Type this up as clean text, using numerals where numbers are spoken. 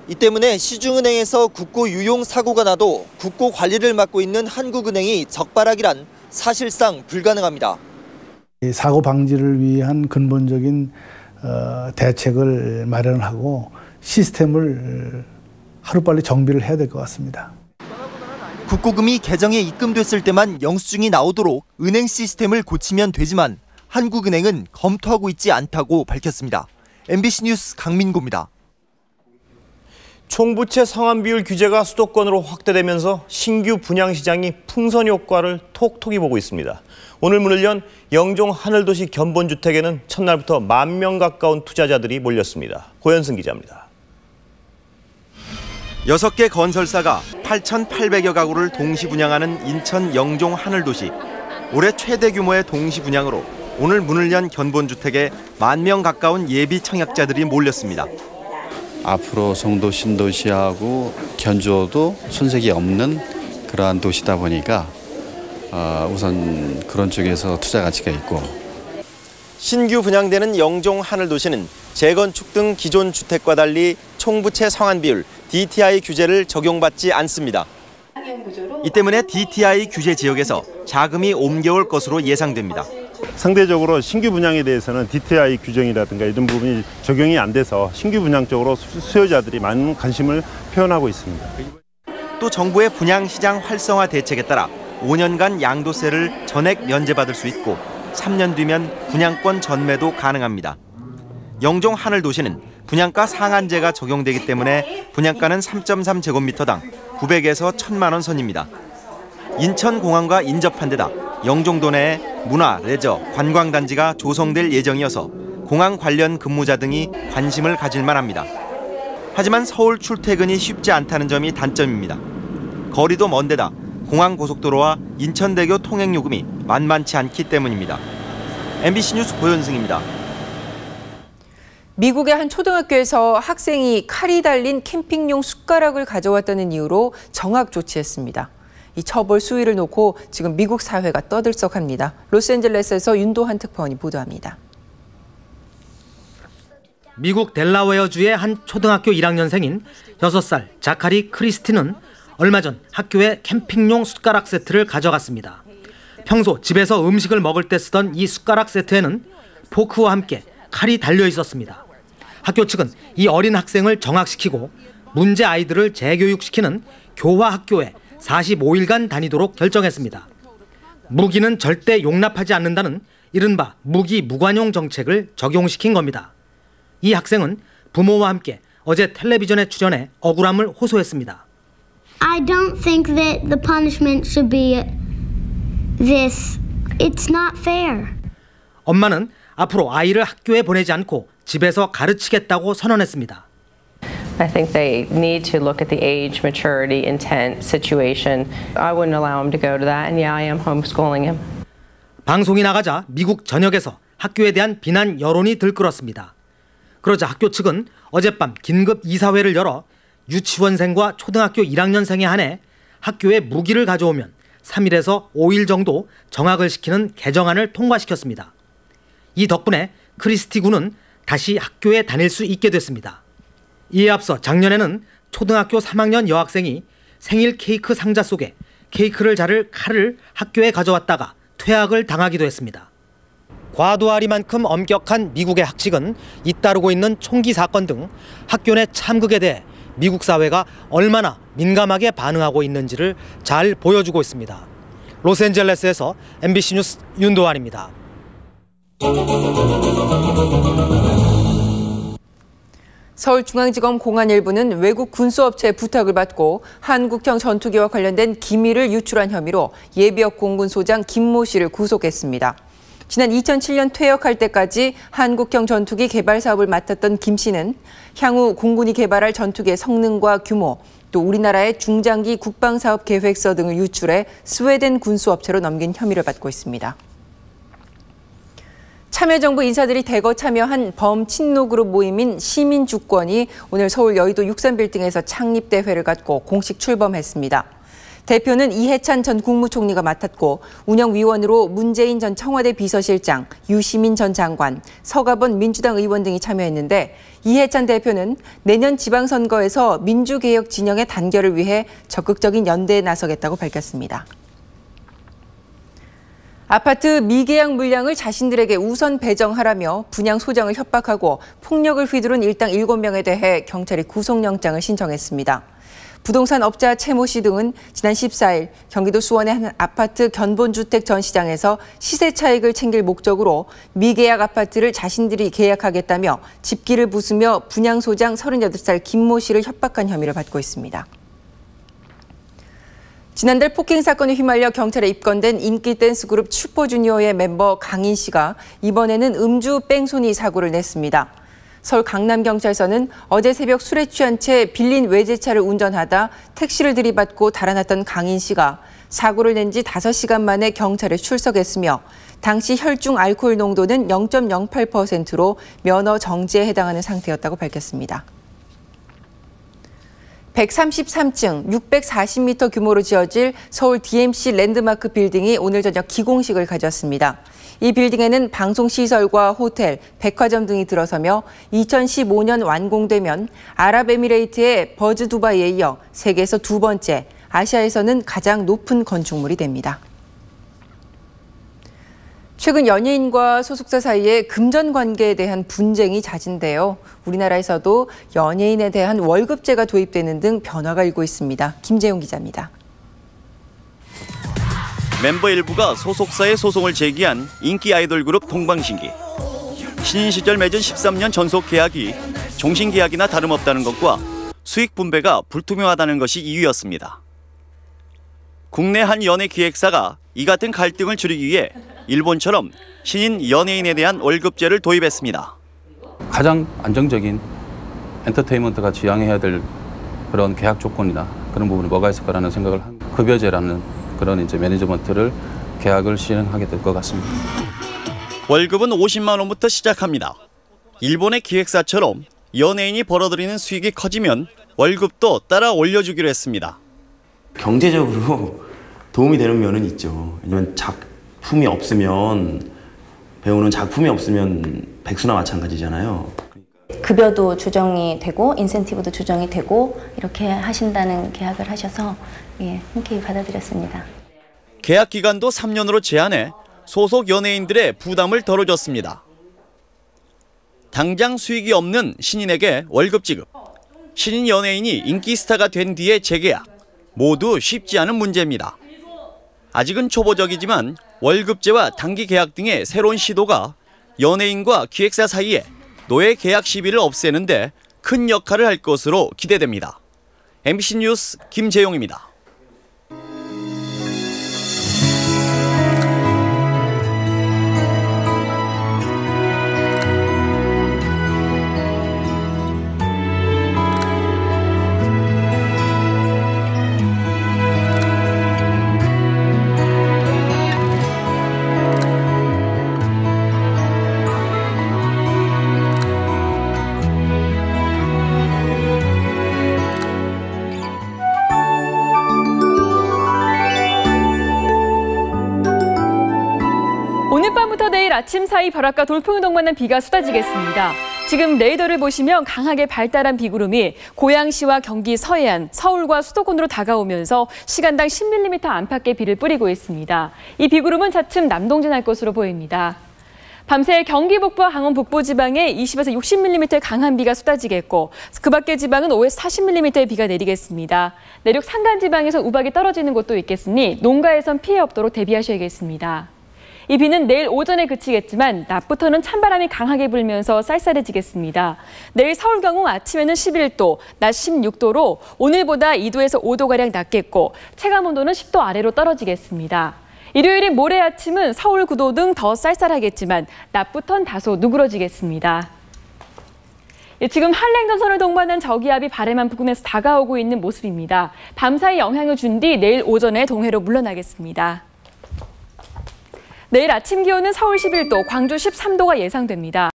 이 때문에 시중은행에서 국고 유용 사고가 나도 국고 관리를 맡고 있는 한국은행이 적발하기란 사실상 불가능합니다. 사고 방지를 위한 근본적인 대책을 마련하고 시스템을 하루빨리 정비를 해야 될 것 같습니다. 국고금이 계정에 입금됐을 때만 영수증이 나오도록 은행 시스템을 고치면 되지만 한국은행은 검토하고 있지 않다고 밝혔습니다. MBC 뉴스 강민구입니다. 총부채 상환 비율 규제가 수도권으로 확대되면서 신규 분양시장이 풍선 효과를 톡톡히 보고 있습니다. 오늘 문을 연 영종 하늘도시 견본주택에는 첫날부터 10,000명 가까운 투자자들이 몰렸습니다. 고현승 기자입니다. 6개 건설사가 8,800여 가구를 동시 분양하는 인천 영종 하늘도시. 올해 최대 규모의 동시 분양으로 오늘 문을 연 견본주택에 10,000명 가까운 예비 청약자들이 몰렸습니다. 앞으로 송도 신도시하고 견주어도 손색이 없는 그러한 도시다 보니까 우선 그런 쪽에서 투자 가치가 있고. 신규 분양되는 영종 하늘도시는 재건축 등 기존 주택과 달리 총부채 상환 비율 DTI 규제를 적용받지 않습니다. 이 때문에 DTI 규제 지역에서 자금이 옮겨올 것으로 예상됩니다. 상대적으로 신규 분양에 대해서는 DTI 규정이라든가 이런 부분이 적용이 안 돼서 신규 분양 쪽으로 수요자들이 많은 관심을 표현하고 있습니다. 또 정부의 분양시장 활성화 대책에 따라 5년간 양도세를 전액 면제받을 수 있고 3년 뒤면 분양권 전매도 가능합니다. 영종 하늘도시는 분양가 상한제가 적용되기 때문에 분양가는 3.3제곱미터당 900에서 1,000만 원 선입니다. 인천공항과 인접한 데다 영종도 내에 문화, 레저, 관광단지가 조성될 예정이어서 공항 관련 근무자 등이 관심을 가질 만합니다. 하지만 서울 출퇴근이 쉽지 않다는 점이 단점입니다. 거리도 먼 데다 공항고속도로와 인천대교 통행요금이 만만치 않기 때문입니다. MBC 뉴스 고현승입니다. 미국의 한 초등학교에서 학생이 칼이 달린 캠핑용 숟가락을 가져왔다는 이유로 정학 조치했습니다. 이 처벌 수위를 놓고 지금 미국 사회가 떠들썩합니다. 로스앤젤레스에서 윤도한 특파원이 보도합니다. 미국 델라웨어주의 한 초등학교 1학년생인 6살 자카리 크리스티는 얼마 전 학교에 캠핑용 숟가락 세트를 가져갔습니다. 평소 집에서 음식을 먹을 때 쓰던 이 숟가락 세트에는 포크와 함께 칼이 달려 있었습니다. 학교 측은 이 어린 학생을 정학시키고 문제 아이들을 재교육시키는 교화 학교에 45일간 다니도록 결정했습니다. 무기는 절대 용납하지 않는다는 이른바 무기 무관용 정책을 적용시킨 겁니다. 이 학생은 부모와 함께 어제 텔레비전에 출연해 억울함을 호소했습니다. I don't think that the punishment should be this. It's not fair. 엄마는 앞으로 아이를 학교에 보내지 않고 집에서 가르치겠다고 선언했습니다. I think they need to look at the age, maturity, intent, situation. I wouldn't allow him to go to that, and yeah, I am homeschooling him. 방송이 나가자 미국 전역에서 학교에 대한 비난 여론이 들끓었습니다. 그러자 학교 측은 어젯밤 긴급 이사회를 열어 유치원생과 초등학교 1학년생에 한해 학교에 무기를 가져오면 3일에서 5일 정도 정학을 시키는 개정안을 통과시켰습니다. 이 덕분에 크리스티 군은 다시 학교에 다닐 수 있게 됐습니다. 이에 앞서 작년에는 초등학교 3학년 여학생이 생일 케이크 상자 속에 케이크를 자를 칼을 학교에 가져왔다가 퇴학을 당하기도 했습니다. 과도하리만큼 엄격한 미국의 학칙은 잇따르고 있는 총기 사건 등 학교 내 참극에 대해 미국 사회가 얼마나 민감하게 반응하고 있는지를 잘 보여주고 있습니다. 로스앤젤레스에서 MBC 뉴스 윤도환입니다. 서울중앙지검 공안 1부는 외국 군수업체의 부탁을 받고 한국형 전투기와 관련된 기밀을 유출한 혐의로 예비역 공군소장 김모 씨를 구속했습니다. 지난 2007년 퇴역할 때까지 한국형 전투기 개발 사업을 맡았던 김 씨는 향후 공군이 개발할 전투기의 성능과 규모, 또 우리나라의 중장기 국방사업 계획서 등을 유출해 스웨덴 군수업체로 넘긴 혐의를 받고 있습니다. 참여정부 인사들이 대거 참여한 범친노그룹 모임인 시민주권이 오늘 서울 여의도 63빌딩에서 창립대회를 갖고 공식 출범했습니다. 대표는 이해찬 전 국무총리가 맡았고 운영위원으로 문재인 전 청와대 비서실장, 유시민 전 장관, 서가번 민주당 의원 등이 참여했는데 이해찬 대표는 내년 지방선거에서 민주개혁 진영의 단결을 위해 적극적인 연대에 나서겠다고 밝혔습니다. 아파트 미계약 물량을 자신들에게 우선 배정하라며 분양 소장을 협박하고 폭력을 휘두른 일당 7명에 대해 경찰이 구속영장을 신청했습니다. 부동산 업자 최모 씨 등은 지난 14일 경기도 수원의 한 아파트 견본주택 전시장에서 시세 차익을 챙길 목적으로 미계약 아파트를 자신들이 계약하겠다며 집기를 부수며 분양소장 38살 김모 씨를 협박한 혐의를 받고 있습니다. 지난달 폭행 사건에 휘말려 경찰에 입건된 인기 댄스 그룹 슈퍼주니어의 멤버 강인 씨가 이번에는 음주 뺑소니 사고를 냈습니다. 서울 강남경찰서는 어제 새벽 술에 취한 채 빌린 외제차를 운전하다 택시를 들이받고 달아났던 강인 씨가 사고를 낸 지 5시간 만에 경찰에 출석했으며 당시 혈중 알코올 농도는 0.08%로 면허 정지에 해당하는 상태였다고 밝혔습니다. 133층 640m 규모로 지어질 서울 DMC 랜드마크 빌딩이 오늘 저녁 기공식을 가졌습니다. 이 빌딩에는 방송시설과 호텔, 백화점 등이 들어서며 2015년 완공되면 아랍에미레이트의 버즈 두바이에 이어 세계에서 2번째, 아시아에서는 가장 높은 건축물이 됩니다. 최근 연예인과 소속사 사이에 금전 관계에 대한 분쟁이 잦은데요. 우리나라에서도 연예인에 대한 월급제가 도입되는 등 변화가 일고 있습니다. 김재용 기자입니다. 멤버 일부가 소속사에 소송을 제기한 인기 아이돌 그룹 동방신기. 신인 시절 맺은 13년 전속 계약이 종신 계약이나 다름없다는 것과 수익 분배가 불투명하다는 것이 이유였습니다. 국내 한 연예 기획사가 이 같은 갈등을 줄이기 위해 일본처럼 신인 연예인에 대한 월급제를 도입했습니다. 가장 안정적인 엔터테인먼트가 지향해야 될 그런 계약 조건이나 그런 부분이 뭐가 있을까라는 생각을 한 급여제라는 그런 이제 매니지먼트를 계약을 시행하게 될 것 같습니다. 월급은 50만 원부터 시작합니다. 일본의 기획사처럼 연예인이 벌어들이는 수익이 커지면 월급도 따라 올려주기로 했습니다. 경제적으로 도움이 되는 면은 있죠. 왜냐면 작품이 없으면 배우는 작품이 없으면 백수나 마찬가지잖아요. 급여도 조정이 되고 인센티브도 조정이 되고 이렇게 하신다는 계약을 하셔서 흔쾌히 받아들였습니다. 계약 기간도 3년으로 제한해 소속 연예인들의 부담을 덜어줬습니다. 당장 수익이 없는 신인에게 월급 지급, 신인 연예인이 인기 스타가 된 뒤에 재계약, 모두 쉽지 않은 문제입니다. 아직은 초보적이지만 월급제와 단기 계약 등의 새로운 시도가 연예인과 기획사 사이에 노예 계약 시비를 없애는데 큰 역할을 할 것으로 기대됩니다. MBC 뉴스 김재용입니다. 오늘 밤부터 내일 아침 사이 바람과 돌풍을 동반한 비가 쏟아지겠습니다. 지금 레이더를 보시면 강하게 발달한 비구름이 고양시와 경기 서해안, 서울과 수도권으로 다가오면서 시간당 10mm 안팎의 비를 뿌리고 있습니다. 이 비구름은 차츰 남동진할 것으로 보입니다. 밤새 경기 북부와 강원 북부 지방에 20에서 60mm 강한 비가 쏟아지겠고 그 밖의 지방은 5에서 40mm의 비가 내리겠습니다. 내륙 산간 지방에서 우박이 떨어지는 곳도 있겠으니 농가에선 피해 없도록 대비하셔야겠습니다. 이 비는 내일 오전에 그치겠지만 낮부터는 찬바람이 강하게 불면서 쌀쌀해지겠습니다. 내일 서울 경우 아침에는 11도, 낮 16도로 오늘보다 2도에서 5도가량 낮겠고 체감온도는 10도 아래로 떨어지겠습니다. 일요일인 모레 아침은 서울 9도 등 더 쌀쌀하겠지만 낮부터는 다소 누그러지겠습니다. 지금 한랭전선을 동반한 저기압이 바람만 부근에서 다가오고 있는 모습입니다. 밤사이 영향을 준 뒤 내일 오전에 동해로 물러나겠습니다. 내일 아침 기온은 서울 11도, 광주 13도가 예상됩니다.